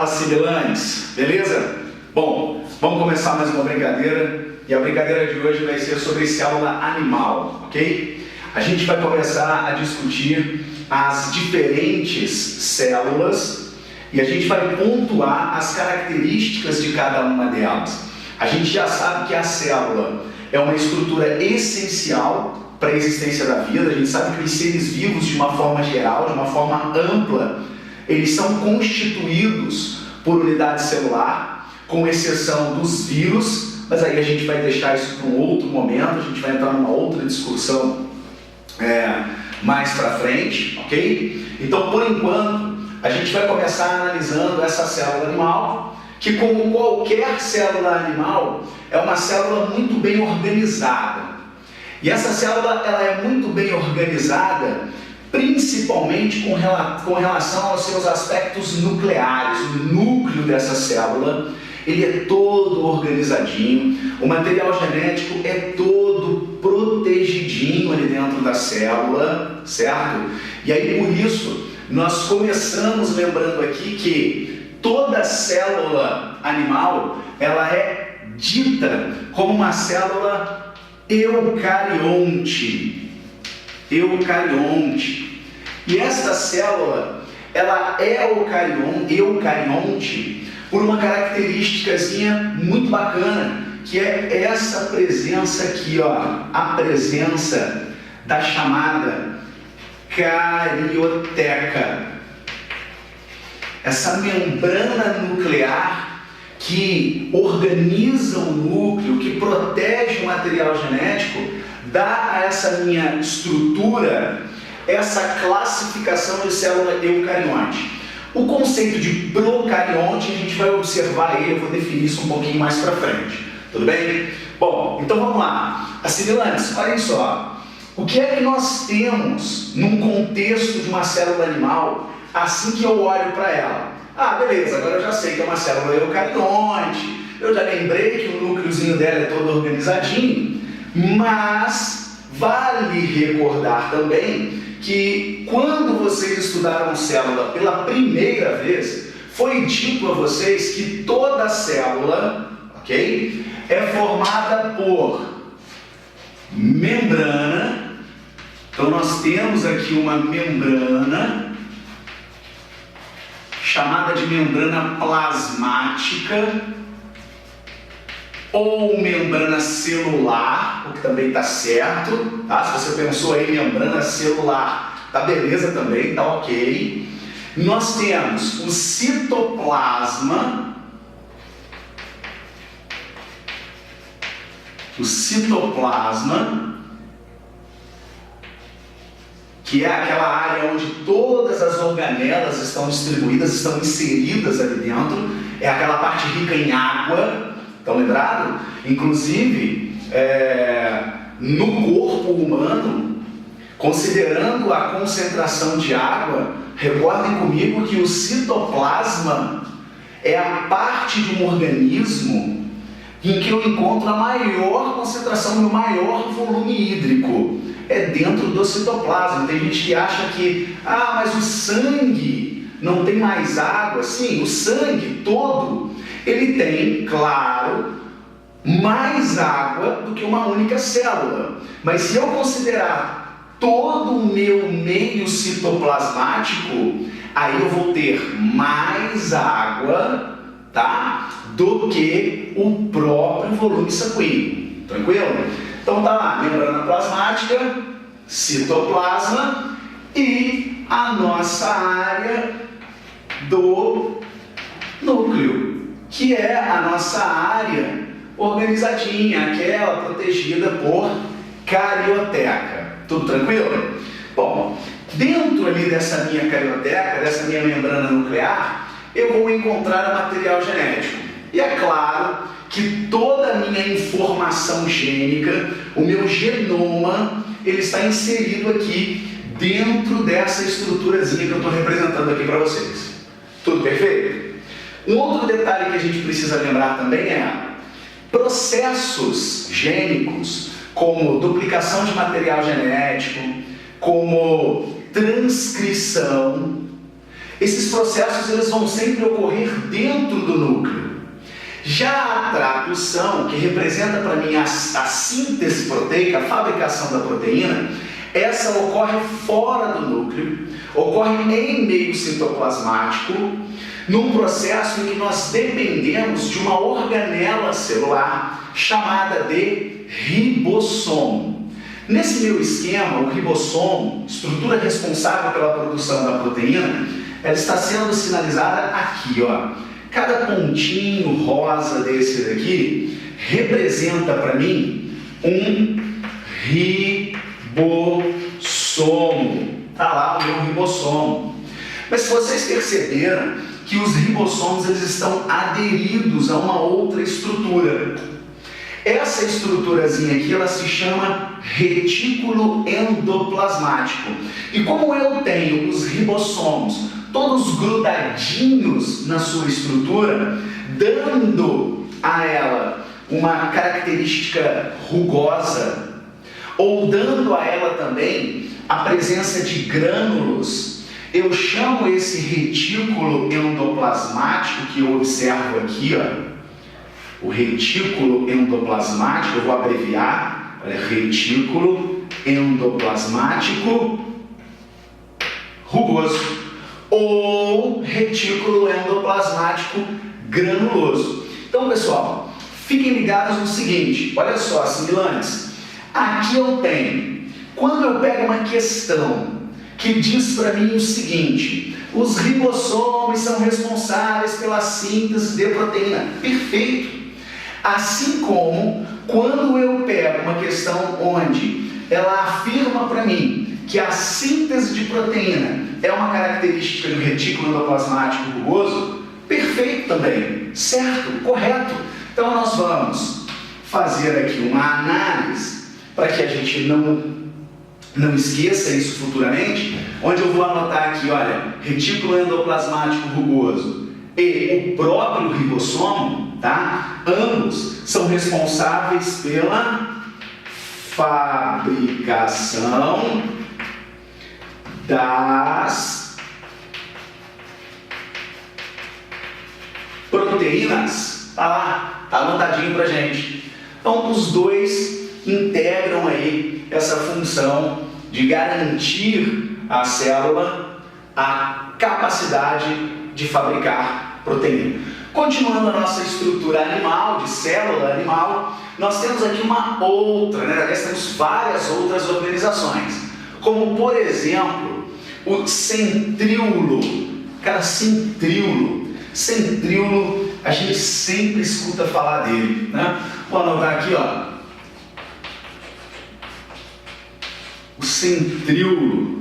Fala, Similanes, beleza? Bom, vamos começar mais uma brincadeira, e a brincadeira de hoje vai ser sobre célula animal, ok? A gente vai começar a discutir as diferentes células e a gente vai pontuar as características de cada uma delas. A gente já sabe que a célula é uma estrutura essencial para a existência da vida. A gente sabe que os seres vivos, de uma forma geral, de uma forma ampla, eles são constituídos por unidade celular, com exceção dos vírus, mas aí a gente vai deixar isso para um outro momento, a gente vai entrar numa outra discussão mais para frente, ok? Então, por enquanto, a gente vai começar analisando essa célula animal, que, como qualquer célula animal, é uma célula muito bem organizada. E essa célula ela é muito bem organizada, principalmente com relação aos seus aspectos nucleares. O núcleo dessa célula, ele é todo organizadinho, o material genético é todo protegidinho ali dentro da célula, certo? E aí, por isso, nós começamos lembrando aqui que toda célula animal, ela é dita como uma célula eucarionte. E esta célula, ela é eucarionte por uma característicazinha muito bacana, que é essa presença aqui, ó, a presença da chamada carioteca. Essa membrana nuclear que organiza o núcleo, que protege o material genético, dá a essa minha estrutura essa classificação de célula eucarionte. O conceito de procarionte, a gente vai observar ele, eu vou definir isso um pouquinho mais para frente. Tudo bem? Bom, então vamos lá. Assimilantes, olhem só. O que é que nós temos num contexto de uma célula animal assim que eu olho para ela? Ah, beleza, agora eu já sei que é uma célula eucarionte, eu já lembrei que o núcleozinho dela é todo organizadinho, mas vale recordar também que quando vocês estudaram célula pela primeira vez, foi dito a vocês que toda célula, ok, é formada por membrana. Então nós temos aqui uma membrana chamada de membrana plasmática ou membrana celular, o que também está certo, tá? Se você pensou aí membrana celular, tá beleza também, tá ok. Nós temos o citoplasma, que é aquela área onde todas as organelas estão distribuídas, estão inseridas ali dentro, é aquela parte rica em água. Estão lembrados? Inclusive, no corpo humano, considerando a concentração de água, recordem comigo que o citoplasma é a parte de um organismo em que eu encontro a maior concentração e o maior volume hídrico. É dentro do citoplasma. Tem gente que acha que, mas o sangue não tem mais água. Sim, o sangue todo, ele tem, claro, mais água do que uma única célula. Mas se eu considerar todo o meu meio citoplasmático, aí eu vou ter mais água, tá, do que o próprio volume sanguíneo. Tranquilo? Então tá lá, membrana plasmática, citoplasma e a nossa área do núcleo, que é a nossa área organizadinha, aquela protegida por carioteca. Tudo tranquilo? Bom, dentro ali dessa minha carioteca, dessa minha membrana nuclear, eu vou encontrar o material genético. E é claro que toda a minha informação gênica, o meu genoma, ele está inserido aqui dentro dessa estruturazinha que eu estou representando aqui para vocês. Tudo perfeito? Um outro detalhe que a gente precisa lembrar também é processos gênicos, como duplicação de material genético, como transcrição, esses processos eles vão sempre ocorrer dentro do núcleo. Já a tradução, que representa para mim a síntese proteica, a fabricação da proteína, essa ocorre fora do núcleo, ocorre em meio citoplasmático, num processo em que nós dependemos de uma organela celular chamada de ribossomo. Nesse meu esquema, o ribossomo, estrutura responsável pela produção da proteína, ela está sendo sinalizada aqui, ó. Cada pontinho rosa desse daqui representa para mim um ribossomo. Está lá o meu ribossomo. Mas se vocês perceberam que os ribossomos eles estão aderidos a uma outra estrutura. Essa estruturazinha aqui, ela se chama retículo endoplasmático. E como eu tenho os ribossomos todos grudadinhos na sua estrutura, dando a ela uma característica rugosa, ou dando a ela também a presença de grânulos, eu chamo esse retículo endoplasmático que eu observo aqui, ó, o retículo endoplasmático, eu vou abreviar, olha, retículo endoplasmático rugoso, ou retículo endoplasmático granuloso. Então, pessoal, fiquem ligados no seguinte, olha só, assimilantes, aqui eu tenho, quando eu pego uma questão que diz para mim o seguinte: os ribossomos são responsáveis pela síntese de proteína. Perfeito. Assim como quando eu pego uma questão onde ela afirma para mim que a síntese de proteína é uma característica do retículo endoplasmático rugoso, perfeito também, certo, correto. Então nós vamos fazer aqui uma análise para que a gente não esqueça isso futuramente, onde eu vou anotar aqui, olha, retículo endoplasmático rugoso e o próprio ribossomo, tá? Ambos são responsáveis pela fabricação das proteínas. Tá lá, tá anotadinho pra gente. Então, os dois integram aí essa função de garantir à célula a capacidade de fabricar proteína. Continuando a nossa estrutura animal, de célula animal, nós temos aqui uma outra, né? Aliás, temos várias outras organizações, como por exemplo o centríolo. Cara, centríolo, a gente sempre escuta falar dele, né? Vou anotar aqui, ó, o centríolo.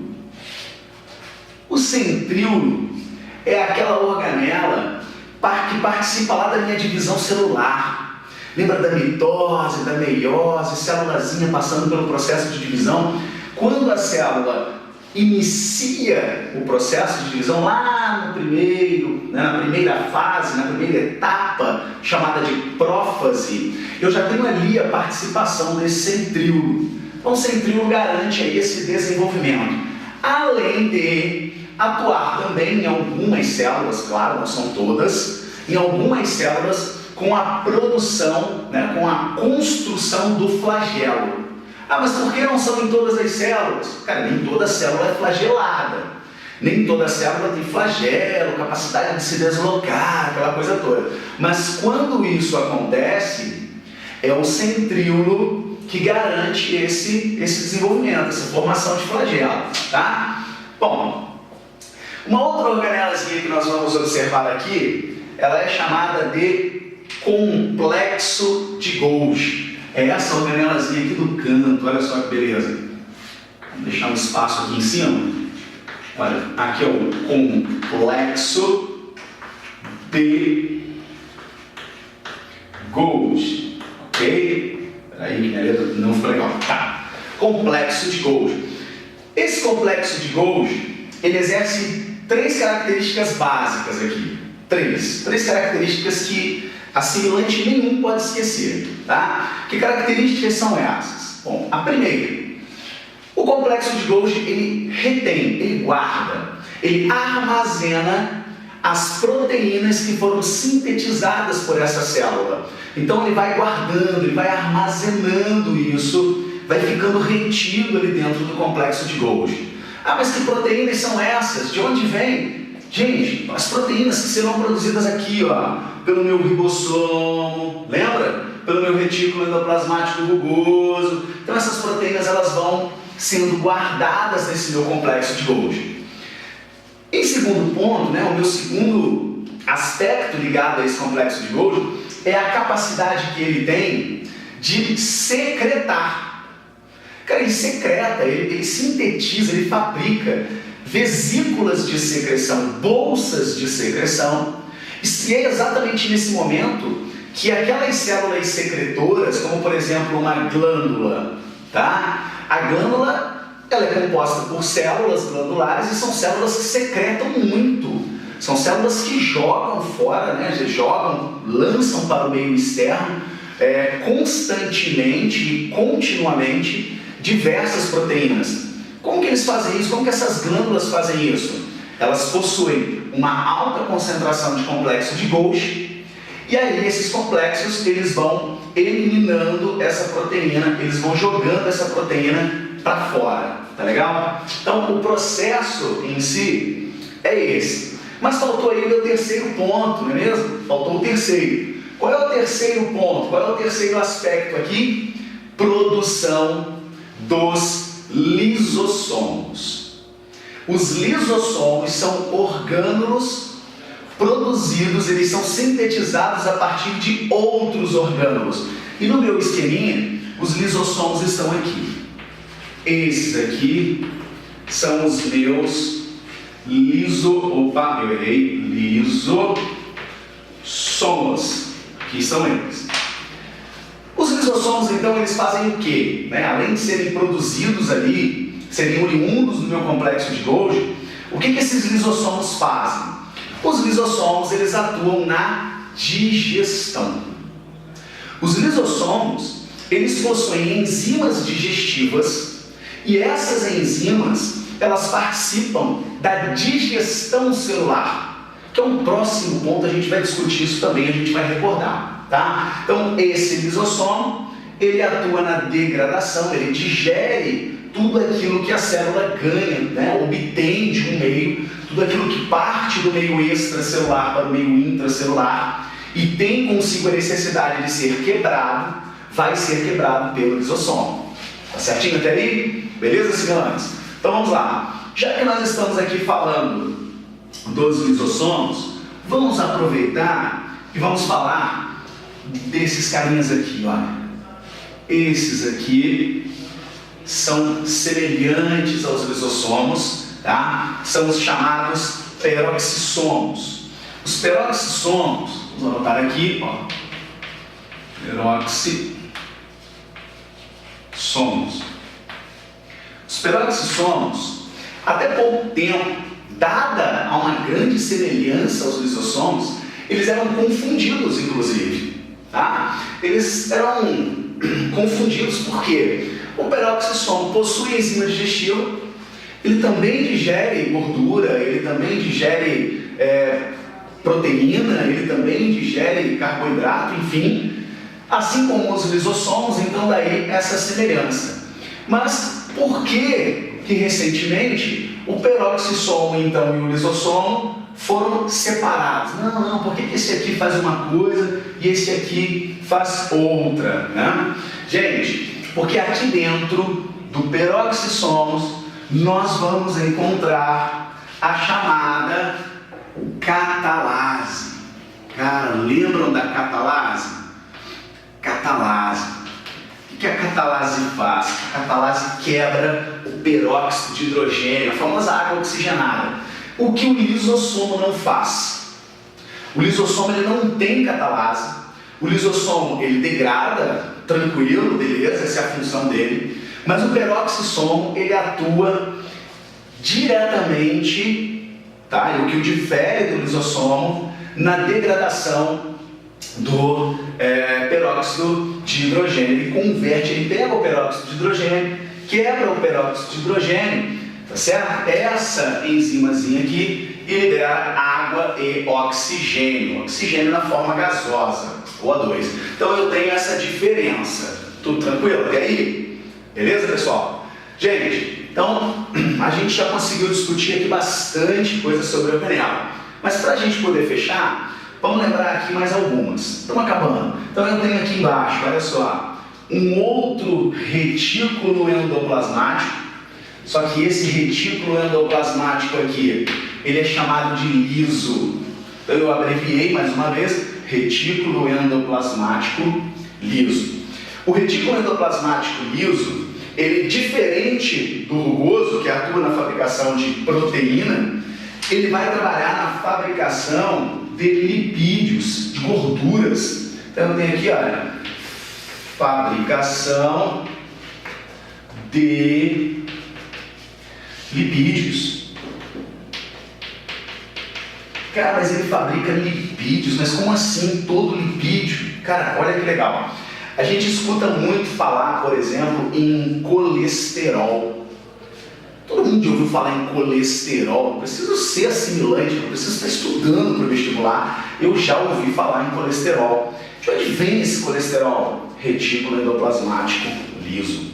O centríolo é aquela organela que participa lá da minha divisão celular. Lembra da mitose, da meiose, célulazinha passando pelo processo de divisão? Quando a célula inicia o processo de divisão lá no primeiro, né, na primeira fase, na primeira etapa, chamada de prófase, eu já tenho ali a participação desse centríolo. Então o centríolo garante aí esse desenvolvimento, além de atuar também em algumas células, claro, não são todas, em algumas células com a produção, né, com a construção do flagelo. Ah, mas por que não são em todas as células? Cara, nem toda célula é flagelada, nem toda célula tem flagelo, capacidade de se deslocar, aquela coisa toda. Mas quando isso acontece, é o centríolo que garante esse desenvolvimento, essa formação de flagelo, tá? Bom, uma outra organelazinha que nós vamos observar aqui, ela é chamada de complexo de Golgi. É essa organelazinha aqui do canto, olha só que beleza. Vou deixar um espaço aqui em cima. Olha, aqui é o complexo de Golgi, ok? Peraí, que beleza, não ficou legal. Tá, complexo de Golgi. Esse complexo de Golgi, ele exerce três características básicas aqui. Três características que assimilante nenhum pode esquecer, tá? Que características são essas? Bom, a primeira, o complexo de Golgi, ele retém, ele guarda Ele armazena as proteínas que foram sintetizadas por essa célula. Então ele vai guardando, ele vai armazenando isso, vai ficando retido ali dentro do complexo de Golgi. Ah, mas que proteínas são essas? De onde vem? Gente, as proteínas que serão produzidas aqui, ó, pelo meu ribossomo, lembra? Pelo meu retículo endoplasmático rugoso. Então essas proteínas elas vão sendo guardadas nesse meu complexo de Golgi. Em segundo ponto, o meu segundo aspecto ligado a esse complexo de Golgi é a capacidade que ele tem de secretar. Cara, ele secreta, ele sintetiza, ele fabrica vesículas de secreção, bolsas de secreção. E é exatamente nesse momento que aquelas células secretoras, como por exemplo uma glândula, tá? A glândula ela é composta por células glandulares e são células que secretam muito. São células que jogam fora, lançam para o meio externo constantemente e continuamente diversas proteínas. Como que eles fazem isso? Como que essas glândulas fazem isso? Elas possuem uma alta concentração de complexo de Golgi e aí esses complexos eles vão eliminando essa proteína, eles vão jogando essa proteína para fora, tá legal? Então o processo em si é esse. Mas faltou aí o meu terceiro ponto, não é mesmo? Faltou o terceiro. Qual é o terceiro ponto? Qual é o terceiro aspecto aqui? Produção dos lisossomos. Os lisossomos são orgânulos produzidos, eles são sintetizados a partir de outros orgânulos. E no meu esqueminha, os lisossomos estão aqui. Esses aqui são os meus lisossomos, que são eles. Os lisossomos, então, eles fazem o quê? Além de serem produzidos ali, serem oriundos do meu complexo de Golgi, o que esses lisossomos fazem? Os lisossomos, eles atuam na digestão. Os lisossomos, eles possuem enzimas digestivas e essas enzimas, elas participam da digestão celular, que é um próximo ponto, a gente vai discutir isso também, a gente vai recordar, tá? Então, esse lisossomo, ele atua na degradação, ele digere tudo aquilo que a célula ganha, obtém de um meio, tudo aquilo que parte do meio extracelular para o meio intracelular e tem consigo a necessidade de ser quebrado, vai ser quebrado pelo lisossomo. Tá certinho até aí? Beleza, simulantes? Então vamos lá. Já que nós estamos aqui falando dos lisossomos, vamos aproveitar e vamos falar desses carinhas aqui, ó. Esses aqui são semelhantes aos lisossomos, tá? São os chamados peroxissomos. Os peroxissomos, vamos anotar aqui, ó. Peroxissomos. Os peroxissomos, até pouco tempo, dada a uma grande semelhança aos lisossomos, eles eram confundidos, inclusive. Tá? Eles eram confundidos porque o peroxissomo possui enzima digestiva, ele também digere gordura, ele também digere proteína, ele também digere carboidrato, enfim, assim como os lisossomos, então daí essa semelhança. Mas por que recentemente o peroxissomo então e o lisossomo foram separados? Não, por que esse aqui faz uma coisa e esse aqui faz outra, né? Gente, porque aqui dentro do peroxissomos nós vamos encontrar a chamada catalase. Cara, lembram da catalase? Catalase. O que a catalase faz? A catalase quebra o peróxido de hidrogênio, a famosa água oxigenada. O que o lisossomo não faz? O lisossomo ele não tem catalase. O lisossomo ele degrada, tranquilo, beleza, essa é a função dele. Mas o peroxissomo ele atua diretamente, tá? E o que o difere do lisossomo na degradação do peróxido de hidrogênio. Ele converte, ele pega o peróxido de hidrogênio, quebra o peróxido de hidrogênio, tá certo? Essa enzimazinha aqui libera água e oxigênio, oxigênio na forma gasosa, O2. Então eu tenho essa diferença. Tudo tranquilo até aí? Beleza, pessoal? Gente, então a gente já conseguiu discutir aqui bastante coisa sobre a organela. Mas para a gente poder fechar, vamos lembrar aqui mais algumas. Estamos acabando. Então eu tenho aqui embaixo, olha só, um outro retículo endoplasmático. Só que esse retículo endoplasmático aqui, ele é chamado de liso. Então eu abreviei mais uma vez, retículo endoplasmático liso. O retículo endoplasmático liso, ele diferente do rugoso, que atua na fabricação de proteína, ele vai trabalhar na fabricação de lipídios, de gorduras. Então eu tenho aqui, olha, fabricação de lipídios. Cara, mas ele fabrica lipídios, mas como assim todo lipídio? Cara, olha que legal. A gente escuta muito falar, por exemplo, em colesterol. Todo mundo já ouviu falar em colesterol. Não preciso ser assimilante, não preciso estar estudando para o vestibular. Eu já ouvi falar em colesterol. De onde vem esse colesterol? Retículo endoplasmático liso.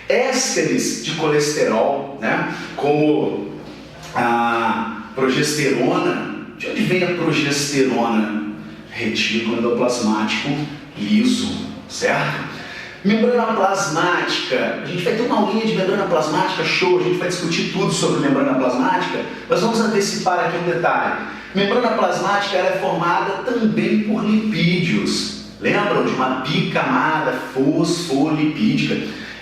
Ésteres de colesterol, né? Como a progesterona. De onde vem a progesterona? Retículo endoplasmático liso, certo? Membrana plasmática. A gente vai ter uma aulinha de membrana plasmática, show, a gente vai discutir tudo sobre membrana plasmática, mas vamos antecipar aqui um detalhe. Membrana plasmática ela é formada também por lipídios. Lembram de uma bicamada fosfolipídica?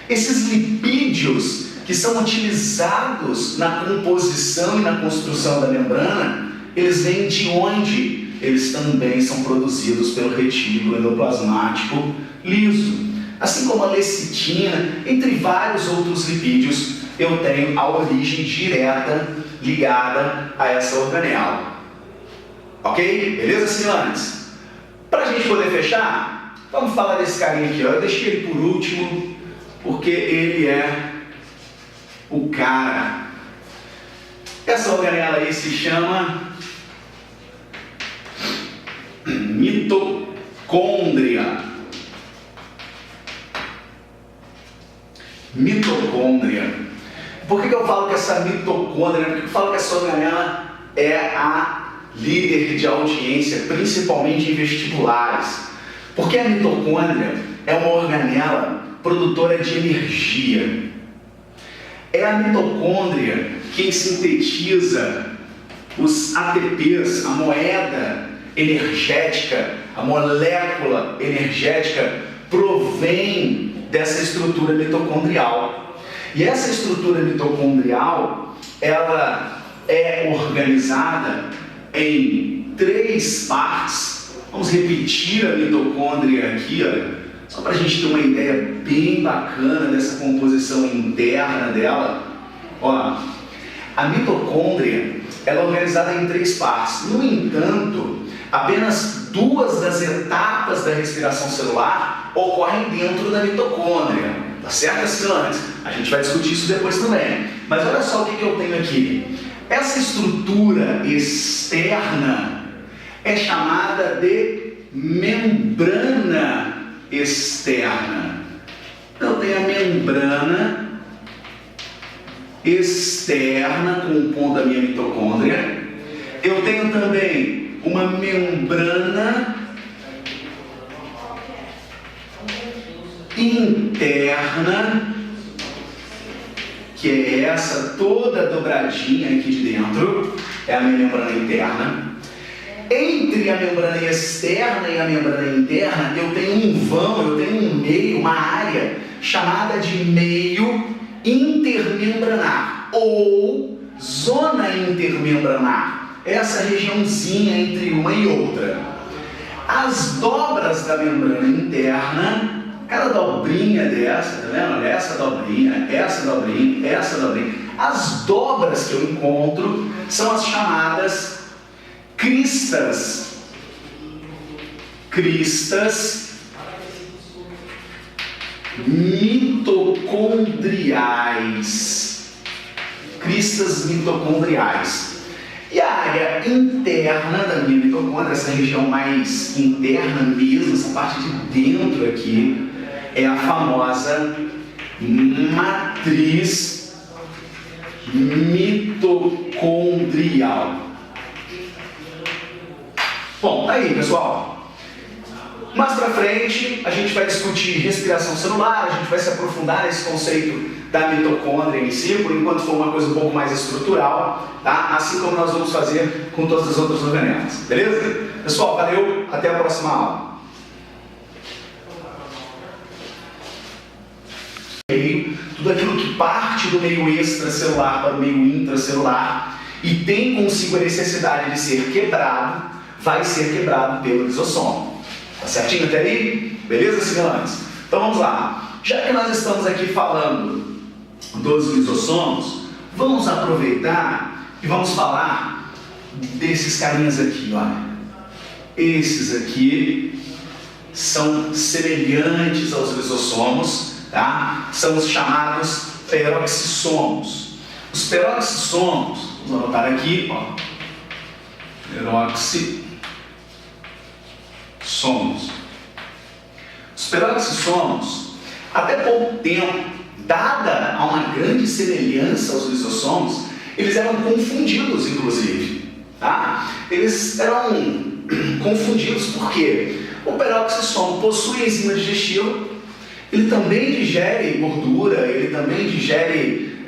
Esses lipídios que são utilizados na composição e na construção da membrana, eles vêm de onde? Eles também são produzidos pelo retículo endoplasmático liso. Assim como a lecitina, entre vários outros lipídios, eu tenho a origem direta ligada a essa organela. Ok? Beleza, assimilantes? Para a gente poder fechar, vamos falar desse carinha aqui. Ó. Eu deixei ele por último, porque ele é o cara. Essa organela aí se chama mitocôndria. Mitocôndria. Por que eu falo que essa mitocôndria, por que eu falo que essa organela é a líder de audiência, principalmente em vestibulares? Porque a mitocôndria é uma organela produtora de energia. É a mitocôndria quem sintetiza os ATPs, a moeda energética, a molécula energética provém dessa estrutura mitocondrial. E essa estrutura mitocondrial, ela é organizada em 3 partes. Vamos repetir a mitocôndria aqui, olha, só para a gente ter uma ideia bem bacana dessa composição interna dela. Ó, a mitocôndria ela é organizada em 3 partes. No entanto, apenas 2 das etapas da respiração celular ocorrem dentro da mitocôndria. Tá certo, assimilantes? A gente vai discutir isso depois também. Mas olha só o que eu tenho aqui. Essa estrutura externa é chamada de membrana externa. Então tem a membrana externa compondo a minha mitocôndria. Eu tenho também uma membrana interna, que é essa toda dobradinha aqui de dentro, é a minha membrana interna. Entre a membrana externa e a membrana interna, eu tenho um vão, eu tenho um meio, uma área chamada de meio intermembranar ou zona intermembranar. Essa regiãozinha entre uma e outra. As dobras da membrana interna, cada dobrinha dessa, tá vendo? Olha, essa dobrinha, essa dobrinha, essa dobrinha. As dobras que eu encontro são as chamadas cristas. Cristas mitocondriais. cristas mitocondriais. E a área interna da minha mitocôndria, essa região mais interna mesmo, essa parte de dentro aqui, é a famosa matriz mitocondrial. Bom, tá aí, pessoal. Mais pra frente, a gente vai discutir respiração celular, a gente vai se aprofundar nesse conceito da mitocôndria em si, por enquanto foi uma coisa um pouco mais estrutural, tá? Assim como nós vamos fazer com todas as outras organelas, beleza? Pessoal, valeu, até a próxima aula. Tudo aquilo que parte do meio extracelular para o meio intracelular e tem consigo a necessidade de ser quebrado, vai ser quebrado pelo lisossomo. Tá certinho até aí? Beleza, simulantes? Então vamos lá. Já que nós estamos aqui falando dos lisossomos, vamos aproveitar e vamos falar desses carinhas aqui, olha. Esses aqui são semelhantes aos lisossomos, tá? São os chamados peroxissomos. Os peroxissomos, vamos anotar aqui, ó. Peroxissomos. Os peroxissomos, até pouco tempo, dada a uma grande semelhança aos lisossomos, eles eram confundidos, inclusive. Tá? Eles eram confundidos porque o peroxissomo possui enzima digestiva, ele também digere gordura, ele também digere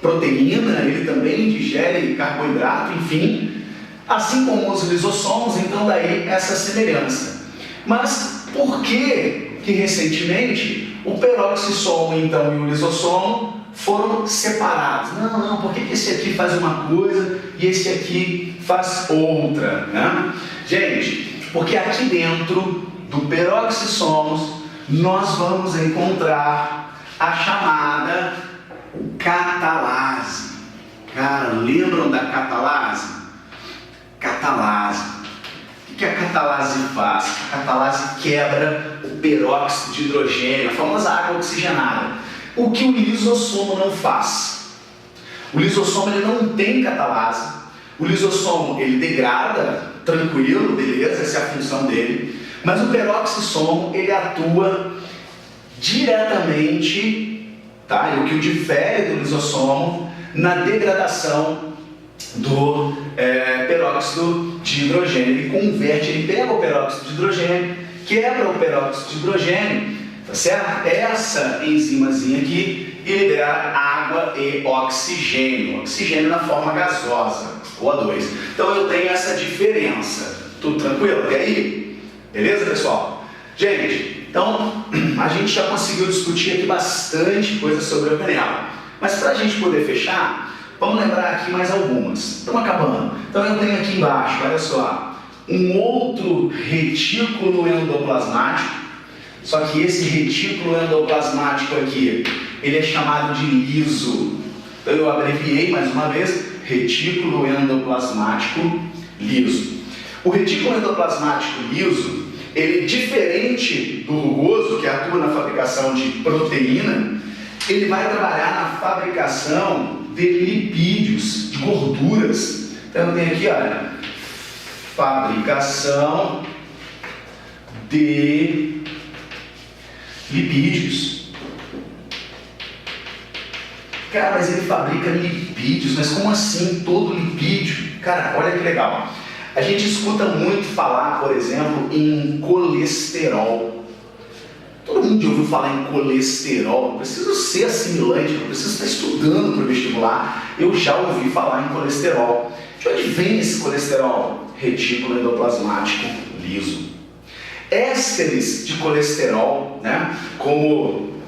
proteína, ele também digere carboidrato, enfim. Assim como os lisossomos, então daí essa semelhança. Mas por que recentemente o peroxissomo então e o lisossomo foram separados? Não, por que esse aqui faz uma coisa e esse aqui faz outra, né? Gente, porque aqui dentro do peroxissomos nós vamos encontrar a chamada catalase. Cara, lembram da catalase? Catalase. O que a catalase faz? A catalase quebra o peróxido de hidrogênio, a famosa água oxigenada. O que o lisossomo não faz? O lisossomo ele não tem catalase. O lisossomo ele degrada, tranquilo, beleza, essa é a função dele. Mas o peroxissomo ele atua diretamente, tá? E o que o difere do lisossomo na degradação do peróxido de hidrogênio. Ele converte, ele pega o peróxido de hidrogênio, quebra o peróxido de hidrogênio, tá certo? Essa enzimazinha aqui e libera água e oxigênio. Oxigênio na forma gasosa, O2. Então eu tenho essa diferença. Tudo tranquilo até aí? Beleza, pessoal? Gente, então a gente já conseguiu discutir aqui bastante coisa sobre a organela. Mas para a gente poder fechar, vamos lembrar aqui mais algumas. Estamos acabando. Então eu tenho aqui embaixo, olha só, um outro retículo endoplasmático. Só que esse retículo endoplasmático aqui, ele é chamado de liso. Então eu abreviei mais uma vez, retículo endoplasmático liso. O retículo endoplasmático liso, ele diferente do rugoso, que atua na fabricação de proteína, ele vai trabalhar na fabricação de lipídios, de gorduras. Então eu tenho aqui, olha, fabricação de lipídios. Cara, mas ele fabrica lipídios, mas como assim todo lipídio? Cara, olha que legal. A gente escuta muito falar, por exemplo, em colesterol. Todo mundo já ouviu falar em colesterol. Não preciso ser assimilante, não preciso estar estudando para o vestibular. Eu já ouvi falar em colesterol. De onde vem esse colesterol? Retículo endoplasmático liso. Ésteres de colesterol, né? Como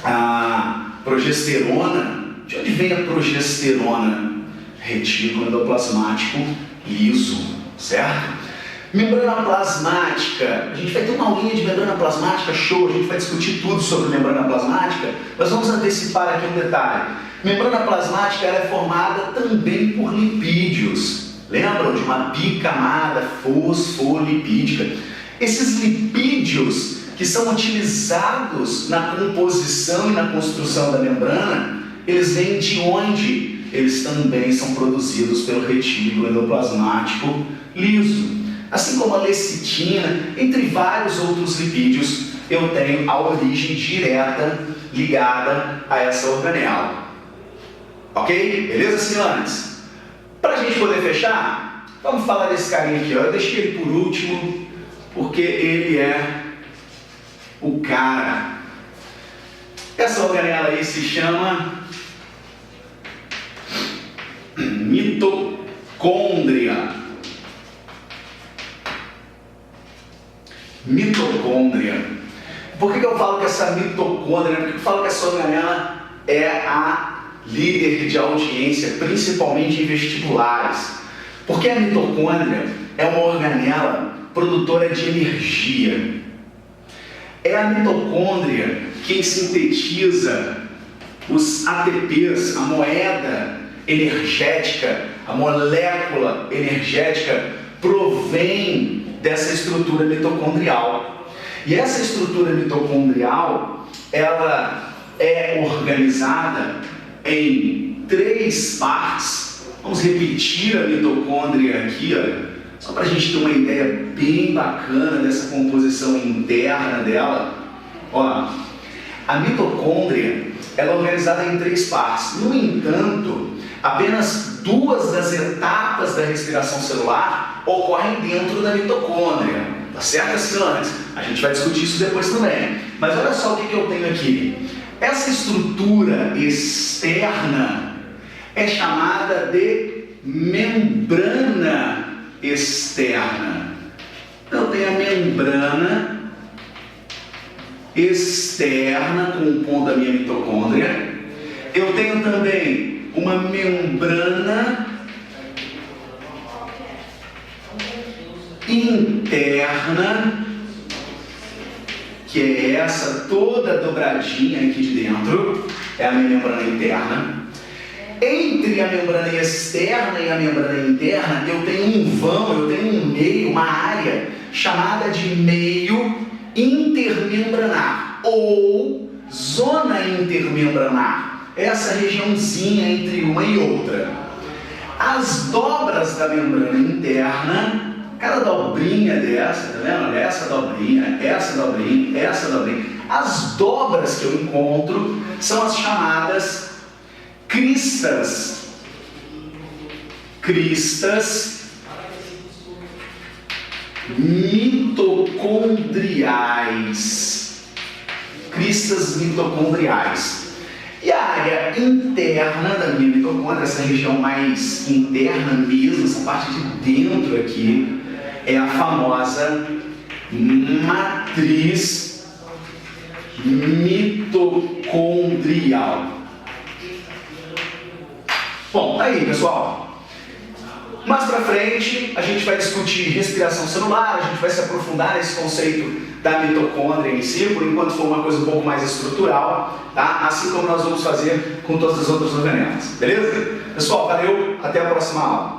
a progesterona. De onde vem a progesterona? Retículo endoplasmático liso, certo? Membrana plasmática, a gente vai ter uma aulinha de membrana plasmática, show, a gente vai discutir tudo sobre membrana plasmática, mas vamos antecipar aqui um detalhe. Membrana plasmática ela é formada também por lipídios, lembram de uma bicamada fosfolipídica? Esses lipídios que são utilizados na composição e na construção da membrana, eles vêm de onde? Eles também são produzidos pelo retículo endoplasmático liso. Assim como a lecitina, entre vários outros lipídios, eu tenho a origem direta ligada a essa organela. Ok? Beleza, senhores? Para a gente poder fechar, vamos falar desse carinha aqui, ó. Eu deixei ele por último, porque ele é o cara. Essa organela aí se chama mitocôndria. Mitocôndria. Por que eu falo que essa mitocôndria? Porque eu falo que essa organela é a líder de audiência, principalmente em vestibulares. Porque a mitocôndria é uma organela produtora de energia. É a mitocôndria quem sintetiza os ATPs, a moeda energética, a molécula energética provém dessa estrutura mitocondrial. E essa estrutura mitocondrial, ela é organizada em 3 partes. Vamos repetir a mitocôndria aqui, olha, só para a gente ter uma ideia bem bacana dessa composição interna dela. Ó, a mitocôndria ela é organizada em 3 partes. No entanto, apenas 2 das etapas da respiração celular ocorrem dentro da mitocôndria. Tá certo, senhores? A gente vai discutir isso depois também. Mas olha só o que eu tenho aqui. Essa estrutura externa é chamada de membrana externa. Então, eu tenho a membrana externa compondo a minha mitocôndria. Eu tenho também uma membrana interna, que é essa toda dobradinha aqui de dentro, é a minha membrana interna. Entre a membrana externa e a membrana interna, eu tenho um vão, eu tenho um meio, uma área chamada de meio intermembranar ou zona intermembranar. Essa regiãozinha entre uma e outra. As dobras da membrana interna, cada dobrinha dessa, tá vendo? Essa dobrinha, essa dobrinha, essa dobrinha. As dobras que eu encontro são as chamadas cristas. Cristas mitocondriais. Cristas mitocondriais. E a área interna da minha mitocôndria, essa região mais interna mesmo, essa parte de dentro aqui, é a famosa matriz mitocondrial. Bom, tá aí, pessoal. Mais pra frente, a gente vai discutir respiração celular, a gente vai se aprofundar nesse conceito da mitocôndria em si, por enquanto foi uma coisa um pouco mais estrutural, tá? Assim como nós vamos fazer com todas as outras organelas, beleza? Pessoal, valeu, até a próxima aula.